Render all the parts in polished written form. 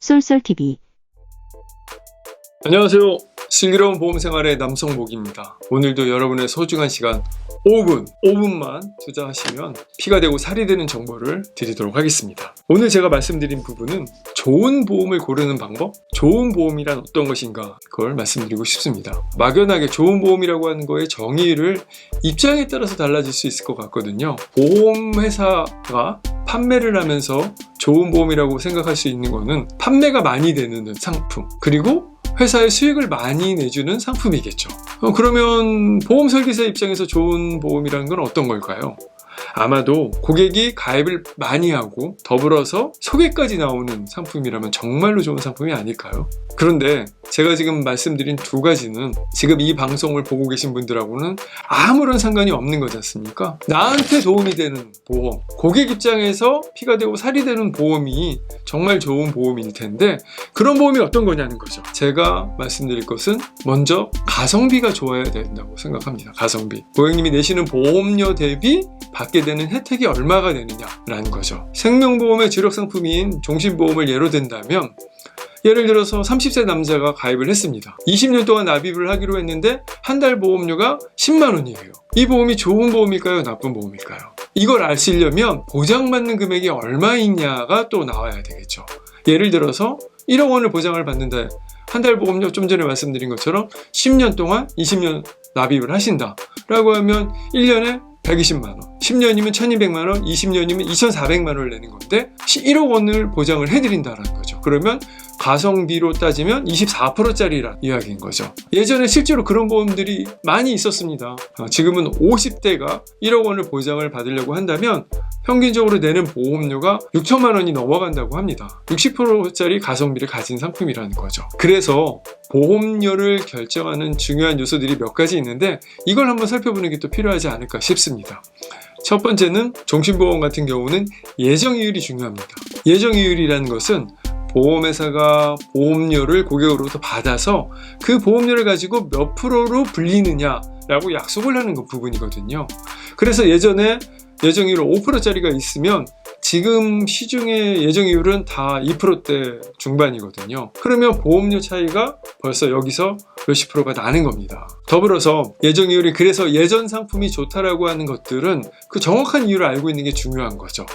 쏠쏠TV. 안녕하세요. 슬기로운 보험생활의 남성복입니다. 오늘도 여러분의 소중한 시간 5분만 투자하시면 피가 되고 살이 되는 정보를 드리도록 하겠습니다. 오늘 제가 말씀드린 부분은 좋은 보험을 고르는 방법, 좋은 보험이란 어떤 것인가, 그걸 말씀드리고 싶습니다. 막연하게 좋은 보험이라고 하는 거의 정의를 입장에 따라서 달라질 수 있을 것 같거든요. 보험회사가 판매를 하면서 좋은 보험이라고 생각할 수 있는 거는 판매가 많이 되는 상품, 그리고 회사에 수익을 많이 내주는 상품이겠죠. 그러면 보험 설계사 입장에서 좋은 보험이라는 건 어떤 걸까요? 아마도 고객이 가입을 많이 하고 더불어서 소개까지 나오는 상품이라면 정말로 좋은 상품이 아닐까요? 그런데 제가 지금 말씀드린 두 가지는 지금 이 방송을 보고 계신 분들하고는 아무런 상관이 없는 거지 않습니까? 나한테 도움이 되는 보험, 고객 입장에서 피가 되고 살이 되는 보험이 정말 좋은 보험일 텐데, 그런 보험이 어떤 거냐는 거죠. 제가 말씀드릴 것은 먼저 가성비가 좋아야 된다고 생각합니다. 가성비. 고객님이 내시는 보험료 대비 받게 되는 혜택이 얼마가 되느냐라는 거죠. 생명보험의 주력 상품인 종신보험을 예로 든다면, 예를 들어서 30세 남자가 가입을 했습니다. 20년 동안 납입을 하기로 했는데 한 달 보험료가 10만 원이에요. 이 보험이 좋은 보험일까요? 나쁜 보험일까요? 이걸 아시려면 보장받는 금액이 얼마이냐가 또 나와야 되겠죠. 예를 들어서 1억 원을 보장을 받는다. 한 달 보험료 좀 전에 말씀드린 것처럼 10년 동안 20년 납입을 하신다 라고 하면 1년에 120만 원, 10년이면 1200만 원, 20년이면 2400만 원을 내는 건데 1억 원을 보장을 해드린다는 거죠. 그러면 가성비로 따지면 24%짜리란 이야기인 거죠. 예전에 실제로 그런 보험들이 많이 있었습니다. 지금은 50대가 1억 원을 보장을 받으려고 한다면 평균적으로 내는 보험료가 6천만 원이 넘어간다고 합니다. 60%짜리 가성비를 가진 상품이라는 거죠. 그래서 보험료를 결정하는 중요한 요소들이 몇 가지 있는데 이걸 한번 살펴보는 게 또 필요하지 않을까 싶습니다. 첫 번째는 종신보험 같은 경우는 예정이율이 중요합니다. 예정이율이라는 것은 보험회사가 보험료를 고객으로부터 받아서 그 보험료를 가지고 몇 프로로 불리느냐라고 약속을 하는 그 부분이거든요. 그래서 예전에 예정이율 5%짜리가 있으면 지금 시중의 예정이율은 다 2%대 중반이거든요. 그러면 보험료 차이가 벌써 여기서 몇십 프로가 나는 겁니다. 더불어서 예정이율이, 그래서 예전 상품이 좋다라고 하는 것들은 그 정확한 이유를 알고 있는 게 중요한 거죠.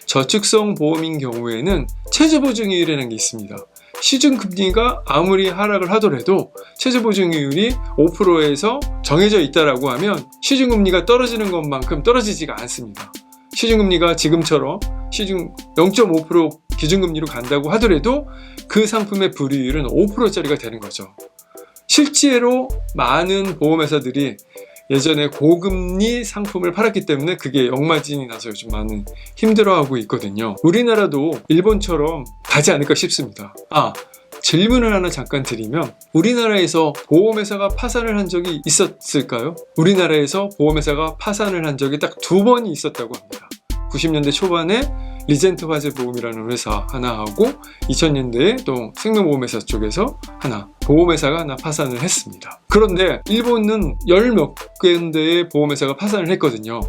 저축성 보험인 경우에는 최저보증이율이라는 게 있습니다. 시중금리가 아무리 하락을 하더라도 최저보증이율이 5%에서 정해져 있다라고 하면 시중금리가 떨어지는 것만큼 떨어지지가 않습니다. 시중금리가 지금처럼 시중 0.5% 기준금리로 간다고 하더라도 그 상품의 불이율은 5%짜리가 되는 거죠. 실제로 많은 보험회사들이 예전에 고금리 상품을 팔았기 때문에 그게 역마진이 나서 요즘 많은 힘들어하고 있거든요. 우리나라도 일본처럼 가지 않을까 싶습니다. 질문을 하나 잠깐 드리면, 우리나라에서 보험회사가 파산을 한 적이 있었을까요? 우리나라에서 보험회사가 파산을 한 적이 딱 2번이 있었다고 합니다. 90년대 초반에 리젠트 화재보험이라는 회사 하나 하고 2000년대에 또 생명보험회사 쪽에서 하나, 보험회사가 하나 파산을 했습니다. 그런데 일본은 몇 군데의 보험회사가 파산을 했거든요.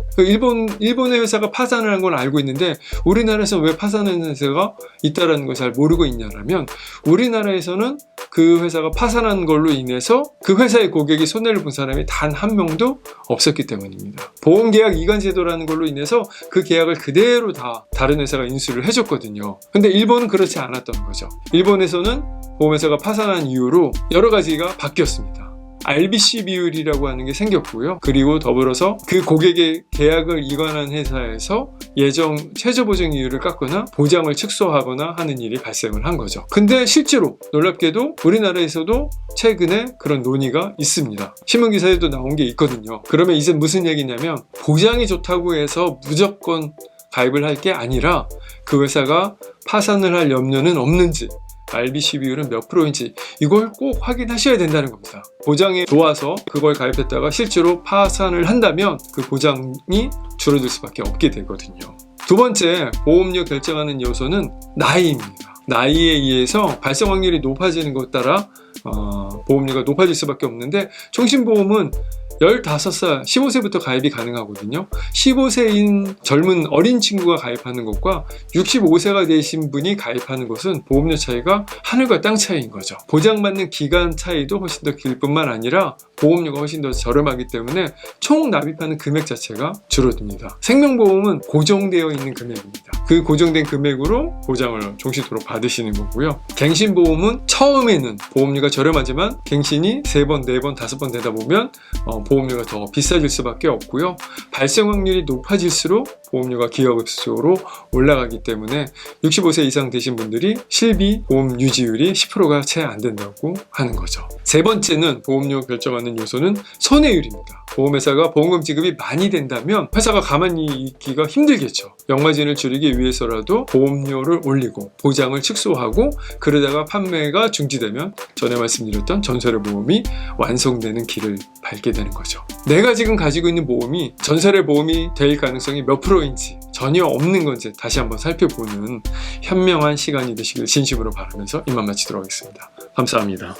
일본의 회사가 파산을 한 건 알고 있는데 우리나라에서 왜 파산한 회사가 있다는 걸 잘 모르고 있냐면, 우리나라에서는 그 회사가 파산한 걸로 인해서 그 회사의 고객이 손해를 본 사람이 단 한 명도 없었기 때문입니다. 보험계약 이관제도라는 걸로 인해서 그 계약을 그대로 다 다른 회사가 인수를 해줬거든요. 근데 일본은 그렇지 않았던 거죠. 일본에서는 보험회사가 파산한 이유로 여러 가지가 바뀌었습니다. RBC 비율이라고 하는 게 생겼고요. 그리고 더불어서 그 고객의 계약을 이관한 회사에서 예정 최저보증이율을 깎거나 보장을 축소하거나 하는 일이 발생을 한 거죠. 근데 실제로 놀랍게도 우리나라에서도 최근에 그런 논의가 있습니다. 신문기사에도 나온 게 있거든요. 그러면 이제 무슨 얘기냐면, 보장이 좋다고 해서 무조건 가입을 할 게 아니라 그 회사가 파산을 할 염려는 없는지, RBC 비율은 몇 프로인지 이걸 꼭 확인하셔야 된다는 겁니다. 보장이 좋아서 그걸 가입했다가 실제로 파산을 한다면 그 보장이 줄어들 수밖에 없게 되거든요. 두 번째, 보험료 결정하는 요소는 나이입니다. 나이에 의해서 발생 확률이 높아지는 것 따라 보험료가 높아질 수밖에 없는데, 종신보험은 15살, 15세부터 가입이 가능하거든요. 15세인 젊은 어린 친구가 가입하는 것과 65세가 되신 분이 가입하는 것은 보험료 차이가 하늘과 땅 차이인 거죠. 보장받는 기간 차이도 훨씬 더 길 뿐만 아니라 보험료가 훨씬 더 저렴하기 때문에 총 납입하는 금액 자체가 줄어듭니다. 생명보험은 고정되어 있는 금액입니다. 그 고정된 금액으로 보장을 종시도록 받으시는 거고요. 갱신보험은 처음에는 보험료가 저렴하지만 갱신이 3번, 4번, 5번 되다 보면 보험료가 더 비싸질 수밖에 없고요. 발생 확률이 높아질수록 보험료가 기하급수적으로 올라가기 때문에 65세 이상 되신 분들이 실비 보험 유지율이 10%가 채 안 된다고 하는 거죠. 세 번째는 보험료 결정하는 요소는 손해율입니다. 보험회사가 보험금 지급이 많이 된다면 회사가 가만히 있기가 힘들겠죠. 역마진을 줄이기 위해서라도 보험료를 올리고 보장을 축소하고 그러다가 판매가 중지되면 전에 말씀드렸던 전설의 보험이 완성되는 길을 밟게 되는 거죠. 내가 지금 가지고 있는 보험이 전설의 보험이 될 가능성이 몇 프로인지 전혀 없는 건지 다시 한번 살펴보는 현명한 시간이 되시길 진심으로 바라면서 이만 마치도록 하겠습니다. 감사합니다.